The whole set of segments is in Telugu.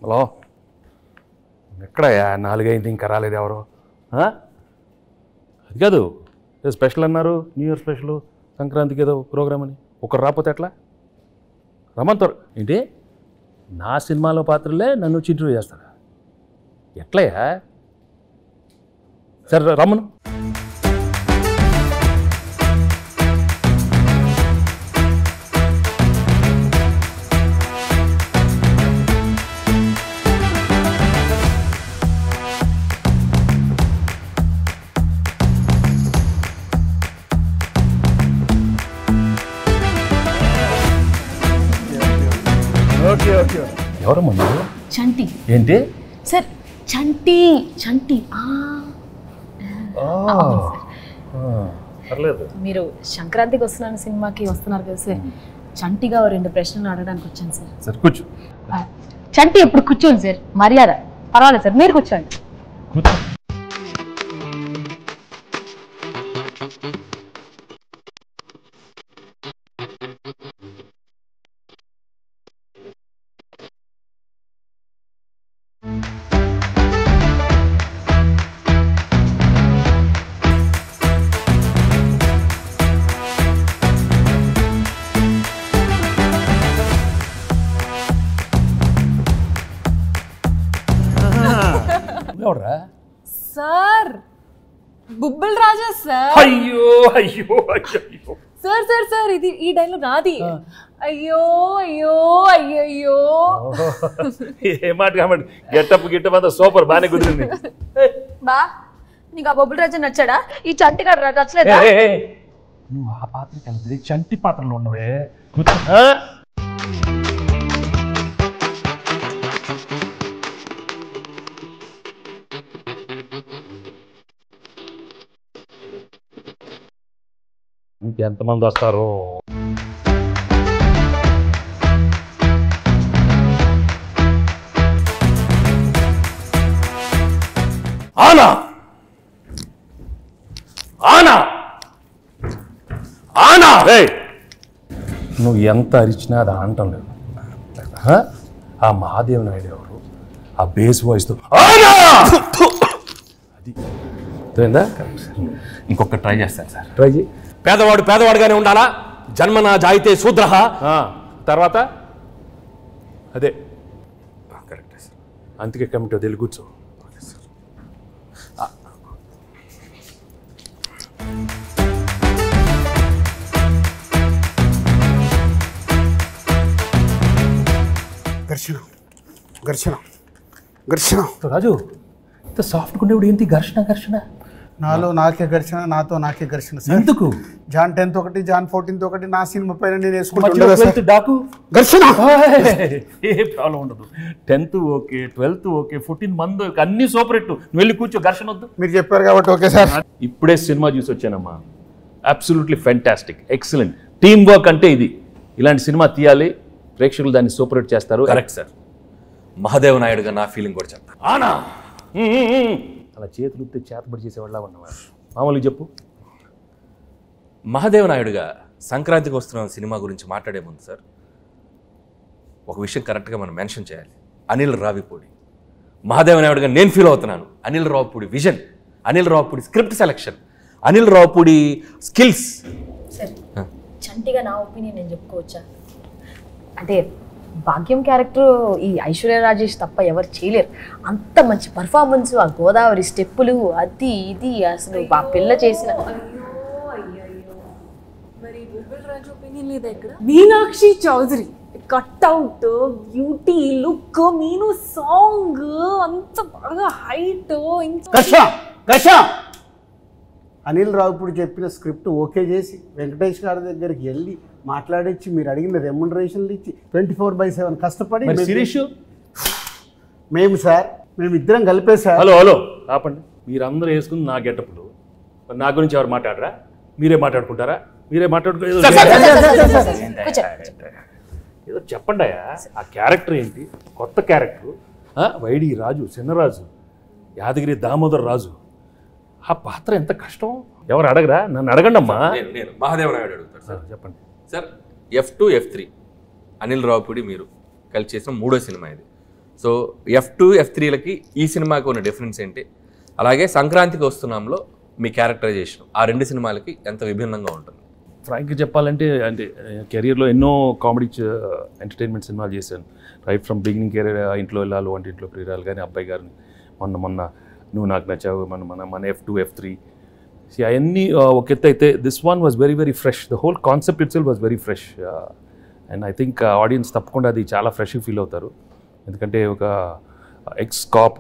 హలో, ఎక్కడయ్యా 4 అయింది ఇంకా రాలేదు ఎవరు? అది కాదు, స్పెషల్ అన్నారు, న్యూ ఇయర్ స్పెషల్, సంక్రాంతికి ఏదో ప్రోగ్రామ్ అని. ఒకరు రాకపోతే ఎట్లా? రమ్మంటారు ఏంటి? నా సినిమాలో పాత్రలే నన్ను వచ్చి ఇంటర్వ్యూ చేస్తారా? ఎట్లయ్యా? సరే రమ్మను. ఎవరమ్మా మీరు? చంటి. ఏంటి సార్? చంటి. చంటి. పర్లేదు. మీరు సంక్రాంతికి వస్తున్నాను సినిమాకి వస్తున్నారు కదా సార్, చంటిగా 2 ప్రశ్నలు అడగడానికి వచ్చాను సార్. సరే కూర్చో. చంటి ఎప్పుడు కూర్చోండి సార్, మర్యాద. పర్వాలేదు సార్, మీరు కూర్చోండి. సార్ బుబ్బుల్ రాజా సార్. అయ్యో అయ్యో అయ్యో సార్ సార్ సార్ ఇది ఈ డైలాగ్ నాది. అయ్యో అయ్యో అయ్యో ఏ మాట కాబట్టి గెట్టప్ అంతా సూపర్, బాగానే కుదిరింది. బా నీకు ఆ బొబ్బుల్ రాజా నచ్చాడా? ఈ చంటి గారు నచ్చలేదా? నువ్వు ఆ పాత్రకి వెళ్తుంది, చంటి పాత్రలో ఉన్నవే. ఇంకెంతమంది వస్తారు? ఆనా ఆనా ఆనా! నువ్వు ఎంత అరిచినా అది అంటం లేదు. ఆ మహాదేవ్ నాయుడు ఎవరు? ఆ బేస్ వాయిస్తో ఆనా అది తెలిందా? ఇంకొక ట్రై చేస్తాను సార్. ట్రై చేయి. పేదవాడు పేదవాడుగానే ఉండాలా? జన్మనా జాయితే శూద్రః. తర్వాత అదే కరెక్టే సార్. అందుకే కమిటీ వెళ్ళి కూర్చో. ఘర్షణ ఘర్షణ ఘర్షణ. రాజు ఇంత సాఫ్ట్గా ఉండేవాడు ఏంటి ఘర్షణ ఘర్షణ? నాలో నాకే ఘర్షణ, నాతో నాకే ఘర్షణ. ఎందుకు? జాన్ 10th ఒకటి, జాన్ 14th ఒకటి, నా సినిమా పైన నేను వేసుకుంటా ఘర్షణ. ఏ ప్రాబ్లం ఉండదు. 10th ఓకే, 12th ఓకే, 14 మంది అన్ని సూపర్ హిట్. నువ్వు వెళ్ళి కూర్చో, ఘర్షణ వద్దు. మీరు చెప్పారు కాబట్టి ఓకే సార్. ఇప్పుడే సినిమా చూసి వచ్చానమ్మా. Absolutely fantastic, excellent. Team work అంటే ఇది. ఇలాంటి సినిమా తీయాలి, ప్రేక్షకులు దాన్ని సూపర్ హిట్ చేస్తారు. Correct sir. మహాదేవ్ నాయుడుగా నా ఫీలింగ్ కూడా చెప్తాను. ఆనా అలా చేతులు ఉత్తే చేతబడి చేసేవాళ్ళ ఉన్నవాడు. మామూలుగా చెప్పు. మహాదేవ్ నాయుడుగా సంక్రాంతికి వస్తున్న సినిమా గురించి మాట్లాడే ముందు సార్, ఒక విషయం కరెక్ట్గా మనం మెన్షన్ చేయాలి. అనిల్ రావిపూడి మహాదేవ్ నాయుడుగా నేను ఫీల్ అవుతున్నాను. Anil Ravipudi vision, Anil Ravipudi script selection, Anil Ravipudi skills. Sir చంటిగా నా ఒపీనియన్ నేను చెప్పుకోవచ్చా? అంటే భాగ్యం క్యారెక్టర్ ఈ ఐశ్వర్య రాజేష్ తప్ప ఎవరు చేయలేరు. అంత మంచి పర్ఫార్మెన్స్, ఆ గోదావరి స్టెప్పులు, అది ఇది అసలు ఆ పిల్ల చేసిన. Meenakshi Chaudhary cutout, beauty, look, Meenu song అంత బాగా హైట్. అనిల్ రావిపూడి చెప్పిన స్క్రిప్ట్ ఓకే చేసి వెంకటేష్ గారి దగ్గరికి వెళ్ళి మాట్లాడించి మీరు అడిగిన రెమ్యునరేషన్లు ఇచ్చి 24/7 కష్టపడి మేము సార్, మేము ఇద్దరం కలిపే సార్. హలో హలో ఆపండి. మీరందరూ వేసుకుని నా గెటప్పుడు నా గురించి ఎవరు మాట్లాడరా? మీరే మాట్లాడుకుంటారా? మీరే మాట్లాడుకో. ఏదో చెప్పండి. ఆ క్యారెక్టర్ ఏంటి? కొత్త క్యారెక్టర్. వైడి రాజు, చిన్నరాజు, యాదగిరి దామోదర్ రాజు. ఆ పాత్ర ఎంత కష్టం. ఎవరు అడగరా? నన్ను అడగండి అమ్మా. నేను మహాదేవ్ నాయుడు అడుగుతాను సార్. చెప్పండి sir. F2, F3 Anil Ravipudi మీరు కలిసి చేసిన 3వ సినిమా ఇది. సో F2 F3లకి ఈ సినిమాకి ఉన్న డిఫరెన్స్ ఏంటి, అలాగే సంక్రాంతికి వస్తున్నాంలో మీ క్యారెక్టరైజేషన్ ఆ 2 సినిమాలకి ఎంత విభిన్నంగా ఉంటుంది? ఫ్రాంక్గా చెప్పాలంటే అంటే కెరియర్లో ఎన్నో కామెడీ ఎంటర్టైన్మెంట్ సినిమాలు చేశాను. రైట్ ఫ్రమ్ బిగినింగ్ కెరీర్, ఇంట్లో వెళ్ళాలి, వంటింట్లో ప్రియురాలు కానీ, అబ్బాయి గారిని, మొన్న నువ్వు నాకు నచ్చావు, మన F2 F3 అవన్నీ ఒక ఎత్తు అయితే this one was very very fresh. The whole concept it self was very fresh and I think audience తప్పకుండా అది చాలా ఫ్రెష్గా ఫీల్ అవుతారు. ఎందుకంటే ఒక X cap,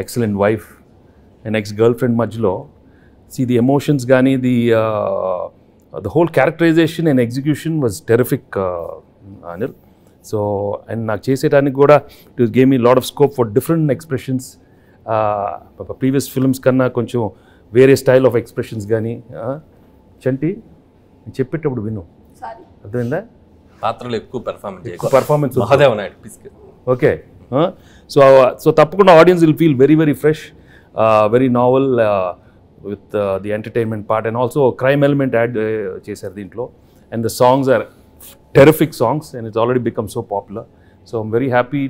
excellent wife and ex girl friend మధ్యలో ది ఎమోషన్స్ కానీ the whole characterization and execution was terrific, Anil. So and నాకు చేసేటానికి కూడా it gave me a lot of scope for different expressions. Previous films కన్నా కొంచెం వేరే స్టైల్ ఆఫ్ ఎక్స్ప్రెషన్స్ కానీ. చంటి చెప్పేటప్పుడు విను, అర్థమైందా? పాత్రలు ఎక్కువ పర్ఫార్మెన్స్ మహాదేవ్ నాయుడు పిస్క్. ఓకే, సో తప్పకుండా audience will feel very very fresh, very novel with the entertainment part and also crime element add చేశారు దీంట్లో. And the songs are terrific songs and it's already become so popular. So I'm very happy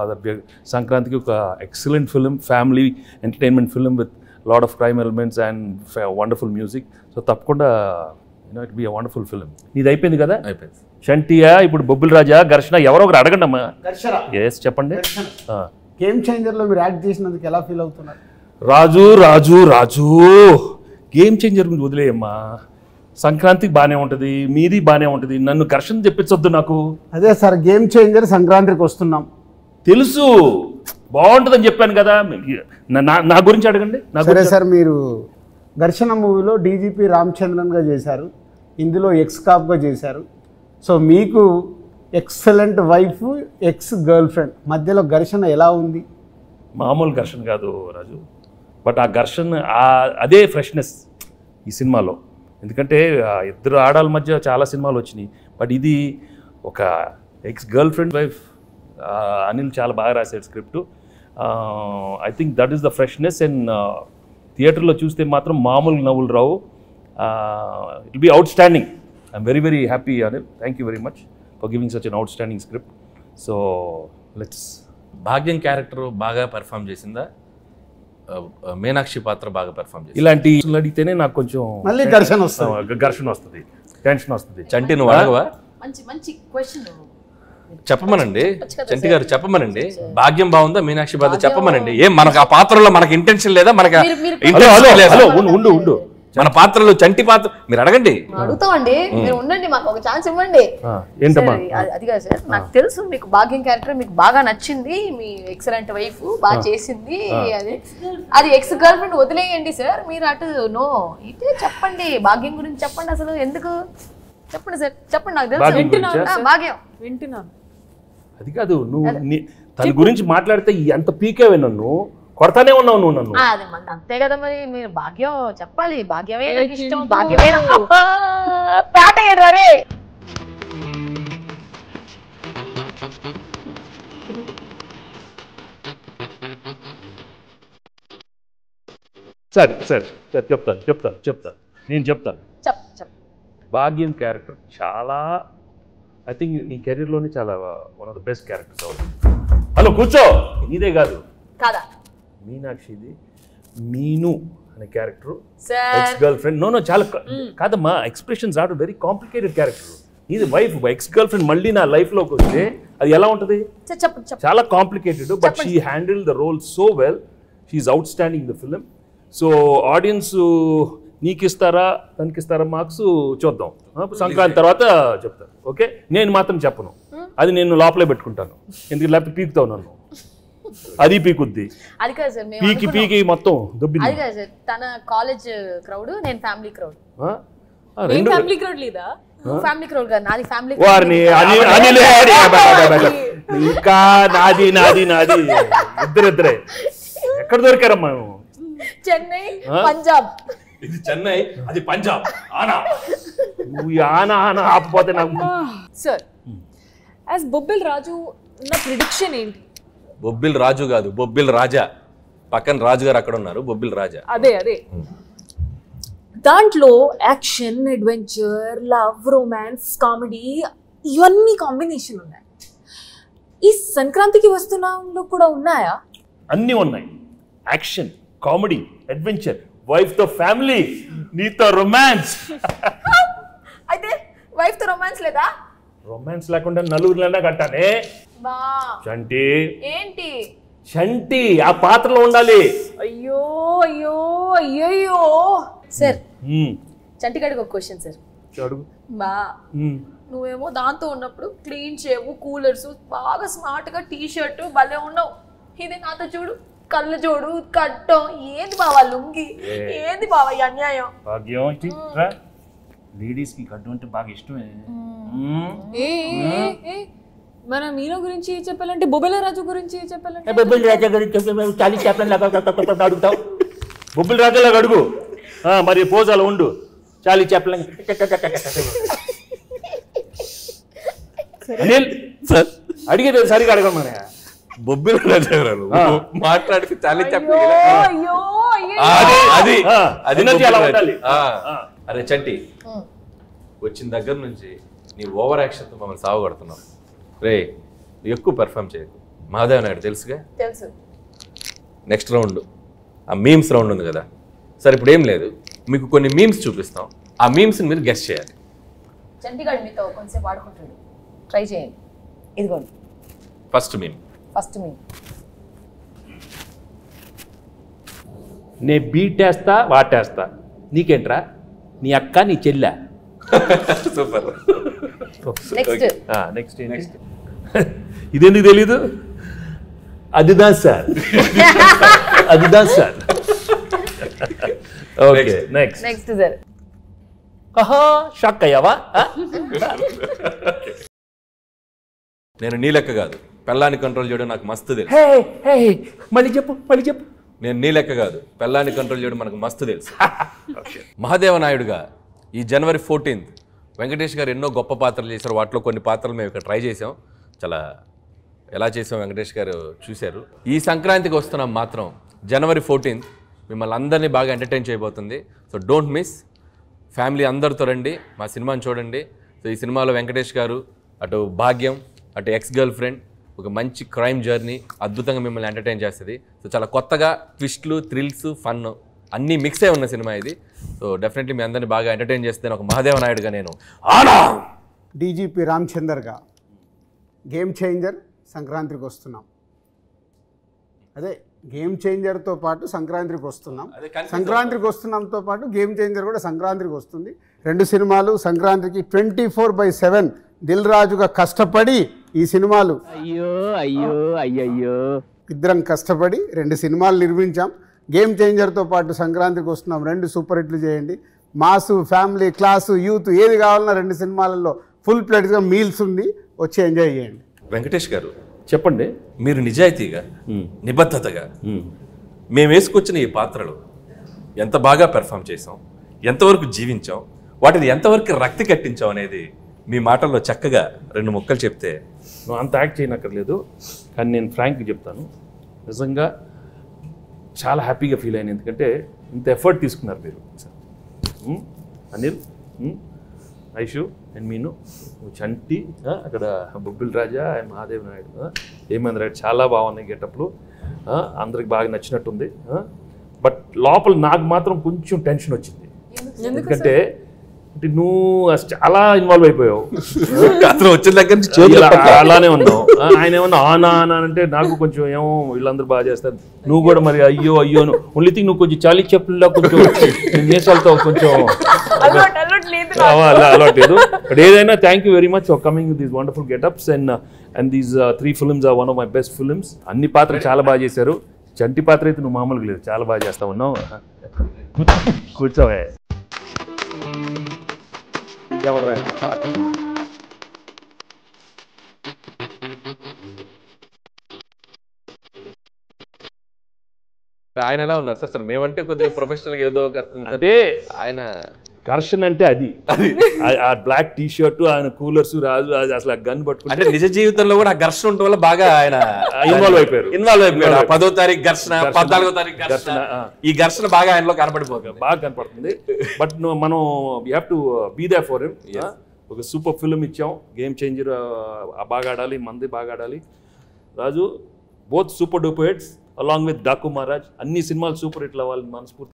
that we are సంక్రాంతికి ఒక excellent film, family entertainment film with lot of crime elements and wonderful music. So తప్పకుండా it be a wonderful film. ఇది అయిపోయింది కదా? అయిపోయింది. షంటియా, ఇప్పుడు బొబ్బిల్ రాజా, ఘర్షణ, ఎవరో ఒకరు అడగండి అమ్మా. ఎస్ చెప్పండి. గేమ్ చేంజర్లో మీరు యాక్ట్ చేసినందుకు ఎలా ఫీల్ అవుతున్నారు? రాజు గేమ్ చేంజర్ గురించి వదిలేయమ్మా. సంక్రాంతికి బాగానే ఉంటుంది, మీది బాగానే ఉంటుంది, నన్ను ఘర్షణ చెప్పించొద్దు నాకు. అదే సార్, గేమ్ చేంజర్ సంక్రాంతికి వస్తున్నాం తెలుసు, బాగుంటుందని చెప్పాను కదా. నా గురించి అడగండి. సరే సార్, మీరు ఘర్షణ మూవీలో డీజీపీ రామచంద్రన్గా చేశారు, ఇందులో ఎక్స్ కాప్గా చేశారు. సో మీకు excellent wife, ex girl friend మధ్యలో ఘర్షణ ఎలా ఉంది? మామూలు ఘర్షణ కాదు రాజు, బట్ ఆ ఘర్షణ అదే ఫ్రెష్నెస్ ఈ సినిమాలో. ఎందుకంటే ఇద్దరు ఆడాల మధ్య చాలా సినిమాలు వచ్చినాయి, బట్ ఇది ఒక ex girlfriend wife. Anil చాలా బాగా రాశాడు script. I think that is the freshness. And థియేటర్లో చూస్తే మాత్రం మామూలు నవ్వులు రావు. It be outstanding. I'm very very happy Anil. Thank you very much for giving such an outstanding script. So let's. Bhagyam character బాగా పెర్ఫామ్ చేసిందా, మీనాక్షి పాత్ర బాగా పెర్ఫామ్ చేసింది? ఇలాంటి అడిగితేనే నాకు కొంచెం మళ్ళీ ఘర్షణ వస్తుంది, టెన్షన్ వస్తుంది. చంటి నువ్వు అడగవా? మంచి క్వశ్చన్ చెప్పమనండి, చంటి గారు చెప్పమనండి. భాగ్యం బాగుందా, మీనాక్షి పాత్ర చెప్పమనండి. ఏం మనకు ఆ పాత్రలో మనకి ఇంటెన్షన్ లేదా? మనకు ఉండు, మన పాత్రలో చంటి పాత్ర మీరు అడగండి. అడుగుతామండి, మీరు ఉండండి, మాకు ఒక ఛాన్స్ ఇవ్వండి. అది కాదు సార్, నాకు తెలుసు మీకు భాగ్యం క్యారెక్టర్ మీకు బాగా నచ్చింది, మీ ఎక్సలెంట్ వైఫ్ బాగా చేసింది, అది ఎక్స్ గర్ల్ ఫ్రెండ్ వదిలేయండి సార్. మీరు అటు నో ఇటే చెప్పండి, భాగ్యం గురించి చెప్పండి. అసలు ఎందుకు చెప్పండి సార్, చెప్పండి. నాకు తెలుసు భాగ్యం వింటున్నాను. అది కాదు, నువ్వు తన గురించి మాట్లాడితే ఎంత పీకేవే, నన్ను కొడతానే ఉన్నావు నువ్వు నన్ను. అదే మన అంతే కదా మరి, మీరు భాగ్యం చెప్పాలి. భాగ్యమే నాకు ఇష్టం, భాగ్యమే పేట రే. సరే చెప్తాను నేను చెప్తాను. భాగ్యం క్యారెక్టర్ చాలా, ఐ థింక్ నీ కెరీర్లోనే చాలా one of the best characters అవుతుంది. హలో కూర్చో, నీదే కాదు కాదా మీనాక్షిది. మీను అనే character ex girlfriend. No చాలా కాదమ్మా, expressions are very complicated character. ఇది వైఫ్ ఎక్స్ గర్ల్ ఫ్రెండ్ మళ్ళీ నా లైఫ్లోకి వస్తే అది ఎలా ఉంటుంది? చాలా complicated, but she handle the role so well. She's outstanding the film. So audience నీకు ఇస్తారా తనకి ఇస్తారా మార్క్స్ చూద్దాం, సంక్రాంతి తర్వాత చెప్తాను. ఓకే, నేను మాత్రం చెప్పను, అది నేను లోపలే పెట్టుకుంటాను. ఎందుకంటే లేకపోతే పీకుతావు నన్ను, అది పీకుద్ది. అది కాదు సార్, పీకి మొత్తం దుబ్బింది. అది కాదు సార్, తన కాలేజ్ క్రౌడ్, నేను ఫ్యామిలీ క్రౌడ్. ఫ్యామిలీ క్రౌడ్ లేదా? ఫ్యామిలీ క్రౌడ్ కాదు, నాది ఫ్యామిలీ. వారిని ఇంకా నాది ఇద్దరే ఎక్కడ దొరికారమ్మా? చెన్నై, పంజాబ్. ఇది చెన్నై, అది పంజాబ్. ఆనా నువ్వు ఆనా ఆపపోతే నాకు. సార్ యాజ్ బొబ్బిల్ రాజు నా ప్రిడిక్షన్ ఏంటి? బొబ్బిల్ రాజు కాదు, బొబ్బిల్ రాజా. పక్కన రాజు గారు అక్కడ ఉన్నారు, బొబ్బిల్ రాజా. అదే దాంట్లో action, adventure, love, romance, comedy ఇవన్నీ కాంబినేషన్ ఉన్నాయి. ఈ సంక్రాంతికి వస్తున్నాంలో కూడా ఉన్నాయా? అన్నీ ఉన్నాయి. యాక్షన్, కామెడీ, అడ్వెంచర్, వైఫ్ తో ఫ్యామిలీ, నీతో రొమాన్స్. అయితే వైఫ్ తో రొమాన్స్ లేదా? రొమాన్స్ లేకుండా నలుగురిలోనే కట్టానే. బా చంటి ఏంటి? చంటి ఆ పాత్రలో ఉండాలి. అయ్యో అయ్యో అయ్యో సార్, చంటిగాడికి ఒక క్వశ్చన్ సార్. అడుగు. బా నువ్వేమో దాంతో ఉన్నప్పుడు క్లీన్ షేవ్, కూలర్స్, బాగా స్మార్ట్ గా టీ షర్ట్ భలే ఉన్నావు. ఇది నాతో చూడు, కళ్ళు చూడు, కట్టం. ఏంది బావా లుంగి? ఏంది బావా ఈ అన్యాయం? భాగ్యం లేడీస్ కి కట్టు అంటే బాగా ఇష్టమే. మన మీనో గురించి చెప్పాలంటే బొబ్బిల రాజు గురించి చెప్పాలంటే బొబ్బిల్ రాజా గురించి చాలీ అడుగుతావు. బొబ్బిల్ రాజాలాగా అడుగు. మరి పోజాలు ఉండు. చాలీ చెప్పలే. అనిల్ సార్ అడిగేది సరిగా అడగమనే. బొబ్బిల రాజా గారు మాట్లాడితే చాలా చెప్పి అయ్యో అది అది ఎనర్జీ అలా ఉండాలి. అరే చంటి, వచ్చిన దగ్గర నుంచి నీ ఓవర్ యాక్షన్తో మమ్మల్ని సాగుకొడుతున్నావు. రే ఎక్కువ పెర్ఫామ్ చేయకు. మహాదేవ్ నాయుడు తెలుసుగా. తెలుసు. నెక్స్ట్ రౌండ్ ఆ మీమ్స్ రౌండ్ ఉంది కదా. సరే ఇప్పుడు ఏం లేదు, మీకు కొన్ని మీమ్స్ చూపిస్తాం. ఆ మీమ్స్ని మీరు గెస్ట్ చేయాలి. చంటిగాడు మీతో కొంచెంసేపు ఆడుకుంటాడు, ట్రై చేయండి. ఇదిగోండి ఫస్ట్ మీమ్. ఫస్ట్ మీ నే బీటేస్తా వాటేస్తా, నీకేంట్రా? నీ అక్క నీ చెల్లె. సూపర్. నెక్స్ట్. నెక్స్ట్ ఇదెందుకు తెలీదు? అదిదా సార్, అదిదా sir. Okay next. Next sir. Shock అయ్యావా? నేను నీ లెక్క కాదు, పెళ్ళాన్ని కంట్రోల్ చేయడం నాకు మస్తు తెలుసు. మళ్ళీ చెప్పు. నేను నీ లెక్క కాదు, పెళ్ళాన్ని కంట్రోల్ చేయడం మనకు మస్తు తెలుసు. మహాదేవ నాయుడుగా ఈ జనవరి 14th వెంకటేష్ గారు ఎన్నో గొప్ప పాత్రలు చేశారు. వాటిలో కొన్ని పాత్రలు మేము ఇక్కడ ట్రై చేసాం. చాలా ఎలా చేసాం వెంకటేష్ గారు చూశారు. ఈ సంక్రాంతికి వస్తున్నాం మాత్రం జనవరి 14th మిమ్మల్ని అందరినీ బాగా ఎంటర్టైన్ చేయబోతుంది. So don't miss. ఫ్యామిలీ అందరితో రండి, మా సినిమాని చూడండి. సో ఈ సినిమాలో వెంకటేష్ గారు, అటు భాగ్యం, అటు ఎక్స్ గర్ల్ ఫ్రెండ్, ఒక మంచి క్రైమ్ జర్నీ అద్భుతంగా మిమ్మల్ని ఎంటర్టైన్ చేస్తుంది. సో చాలా కొత్తగా ట్విస్ట్లు, థ్రిల్స్, ఫన్ అన్నీ మిక్స్ అయి ఉన్న సినిమా ఇది. సో డెఫినెట్లీ మీ అందరినీ బాగా ఎంటర్టైన్ చేస్తే ఒక మహాదేవ నాయుడుగా నేను డీజీపీ రామచందర్గా గేమ్ చేంజర్ సంక్రాంతికి వస్తున్నాం. అదే గేమ్ చేంజర్తో పాటు సంక్రాంతికి వస్తున్నాం. సంక్రాంతికి వస్తున్నాంతో పాటు గేమ్ చేంజర్ కూడా సంక్రాంతికి వస్తుంది. రెండు సినిమాలు సంక్రాంతికి 24/7 దిల్ రాజుగా కష్టపడి ఈ సినిమాలు ఇద్దరం కష్టపడి 2 సినిమాలు నిర్మించాం. గేమ్ చేంజర్తో పాటు సంక్రాంతికి వస్తున్నాం. 2 సూపర్ హిట్లు చేయండి. మాసు, ఫ్యామిలీ, క్లాసు, యూత్ ఏది కావాలన్నా 2 సినిమాలలో ఫుల్ ప్లేట్గా మీల్స్ ఉంది. వచ్చి ఎంజాయ్ చేయండి. వెంకటేష్ గారు చెప్పండి. మీరు నిజాయితీగా, నిబద్ధతగా మేము వేసుకొచ్చిన ఈ పాత్రలు ఎంత బాగా పెర్ఫామ్ చేసాం, ఎంతవరకు జీవించాం, వాటిని ఎంతవరకు రక్తి కట్టించాం అనేది మీ మాటల్లో చక్కగా 2 ముక్కలు చెప్తే. నువ్వు అంత యాక్ట్ చేయనక్కర్లేదు, కానీ నేను ఫ్రాంక్గా చెప్తాను. నిజంగా చాలా హ్యాపీగా ఫీల్ అయ్యాను. ఎందుకంటే ఇంత ఎఫర్ట్ తీసుకున్నారు మీరు. అనిల్, ఐషు అండ్ మీను, చంటి, అక్కడ బొబ్బిల్ రాజా అండ్ మహాదేవ్ నాయుడు, హేమంత్ రెడ్డి చాలా బాగున్నాయి గెటప్లు. అందరికి బాగా నచ్చినట్టుంది. బట్ లోపల నాకు మాత్రం కొంచెం టెన్షన్ వచ్చింది. ఎందుకంటే నువ్వు చాలా ఇన్వాల్వ్ అయిపోయావు. వచ్చిన దగ్గర నుంచి అలానే ఉన్నావు. ఆయన ఏమన్నా ఆనా అంటే నాకు కొంచెం ఏమో వీళ్ళందరూ బాగా చేస్తారు, నువ్వు కూడా మరి అయ్యో ఓన్లీ థింగ్ నువ్వు కొంచెం చాలీ చెప్పుల్లో కొంచెం నేసాలతో కొంచెం అలవాటు లేదు. బట్ ఏదైనా thank you very much for coming with these wonderful getups and these 3 films are one of my best films. అన్ని పాత్రలు చాలా బాగా చేశారు. చంటి పాత్ర అయితే నువ్వు మామూలుగా లేదు, చాలా బాగా చేస్తా ఉన్నావు. కూర్చోవే. ఆయన ఎలా ఉన్నారు సార్? మేమంటే కొద్దిగా ప్రొఫెషనల్ ఏదో అంటే ఆయన ఘర్షణ అంటే అది ఆ బ్లాక్ టీ షర్ట్, ఆయన కూలర్స్, రాజు అసలు ఆ గన్ పట్టుకుంటే అంటే నిజ జీవితంలో కూడా ఆ ఘర్షణ ఉండటం వల్ల బాగా ఆయన ఇన్వాల్వ్ అయిపోయారు. 10వ తారీఖు ఘర్షణ, 14వ తారీఖు ఘర్షణ, ఈ ఘర్షణ బాగా ఆయనలో కనపడిపోతుంది, బాగా కనపడుతుంది. బట్ మనం we have to be there for him. ఒక సూపర్ ఫిల్మ్ ఇచ్చాం, గేమ్ చేంజర్. బాగా ఆడాలి, మంది బాగా ఆడాలి. Raju both super duper hits along with Daaku Maharaj, అన్ని సినిమాలు సూపర్ హిట్లు అవ్వాలని మనస్ఫూర్తి